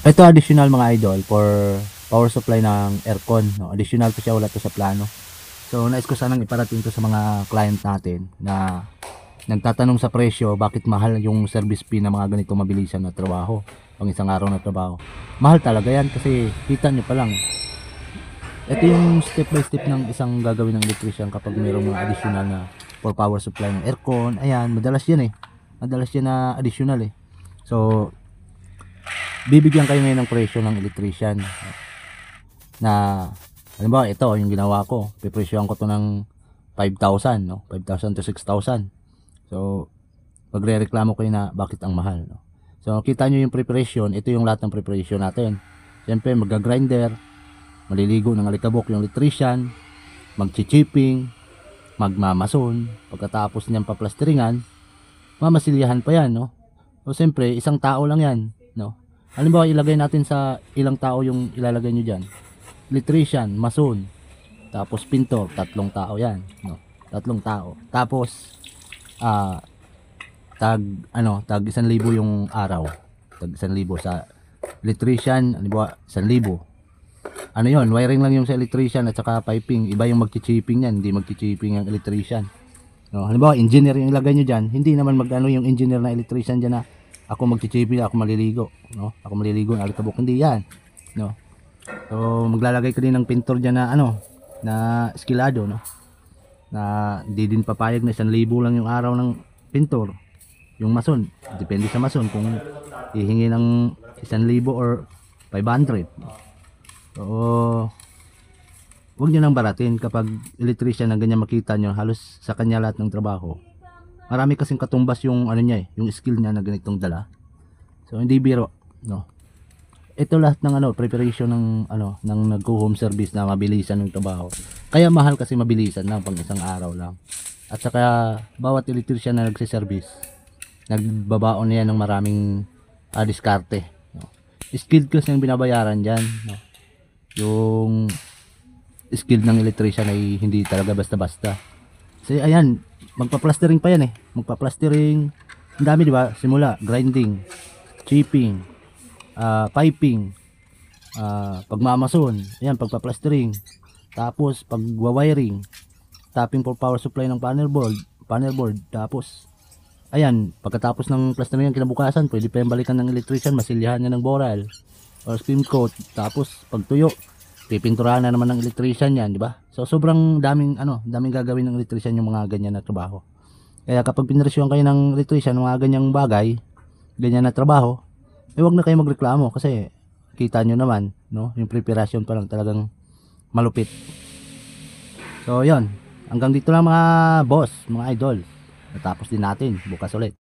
Ito additional mga idol for power supply ng aircon, no? Additional to siya, wala to sa plano. So nais ko sanang iparating to sa mga client natin na nagtatanong sa presyo bakit mahal yung service fee ng mga ganito mabilisan na trabaho, pang isang araw na trabaho. Mahal talaga yan kasi kita nyo pa lang. Ito yung step by step ng isang gagawin ng electrician kapag mayroong mga additional na for power supply ng aircon. Ayan, madalas yan eh. Madalas yan na additional eh. So, bibigyan kayo ngayon ng presyo ng electrician na halimbawa ito yung ginawa ko, pipresyohan ko to ng 5,000, no? 5,000 to 6,000. So magrereklamo kayo na bakit ang mahal, no? So kita nyo yung preparation, ito yung lahat ng preparation natin. Siyempre magga-grinder, maliligo ng alikabok yung electrician, magchi-chipping, magmamason, pagkatapos niyang paplasteringan, mamasilyahan pa yan, no? So siyempre isang tao lang yan, no? Halimbawa ilagay natin sa ilang tao yung ilalagay nyo dyan, electrician, mason, tapos pintor, tatlong tao yan, no? Tatlong tao. Tapos tag 1,000 yung araw. Tag 1,000 sa electrician, halimbawa 1,000. Ano yon, wiring lang yung sa electrician at saka piping. Iba yung magchi-chipping yan, hindi magchi-chipping ang electrician. No, halimbawa engineer yung ilagay nyo dyan, hindi naman magano yung engineer na electrician dyan na ako magchi-chipping, ako maliligo, no? Ako maliligo ng alikabok, hindi yan, no? So maglalagay ka din ng pintor dyan na ano, na eskilado, no? Na hindi din papayag na 1,000 lang yung araw ng pintor. Yung mason, depende sa mason kung hihingi ng 1,000 or 500. So huwag nyo nang baratin kapag electrician na ganyan, makita nyo halos sa kanya lahat ng trabaho. Marami kasing katumbas yung ano niya eh, yung skill niya na ganitong dala. So hindi biro, no? Ito lahat ng ano, preparation ng ano, ng nagko-home service na mabilisan ng trabaho. Kaya mahal kasi mabilisan lang pang isang araw lang. At saka bawat electrician na nagse-service, nagbabaon niya ng maraming diskarte, no? Skilled kasi yung binabayaran diyan, no? Yung skill ng electrician ay hindi talaga basta-basta. Kasi ayan, magpa-plastering pa yan eh. Magpa-plastering. Ang dami, di ba? Simula, grinding, chipping, piping, pagmamason, ayan, pagpa-plastering. Tapos pagwa-wiring, tapping for power supply ng panel board. Tapos ayan, pagkatapos ng plastering kinabukasan, pwede pa yung balikan ng electrician, masilyahan niya ng boral or film coat. Tapos pagtuyo, pipinturahan na naman ng electrician yan, di ba? So sobrang daming ano, daming gagawin ng electrician yung mga ganyan na trabaho. Kaya kapag pinresyohan kayo ng electrician mga ganyang bagay, ganyan na trabaho, eh wag na kayo magreklamo kasi kita nyo naman, no? Yung preparation pa lang talagang malupit. So yon, hanggang dito lang mga boss, mga idol. Natapos din natin, bukas ulit.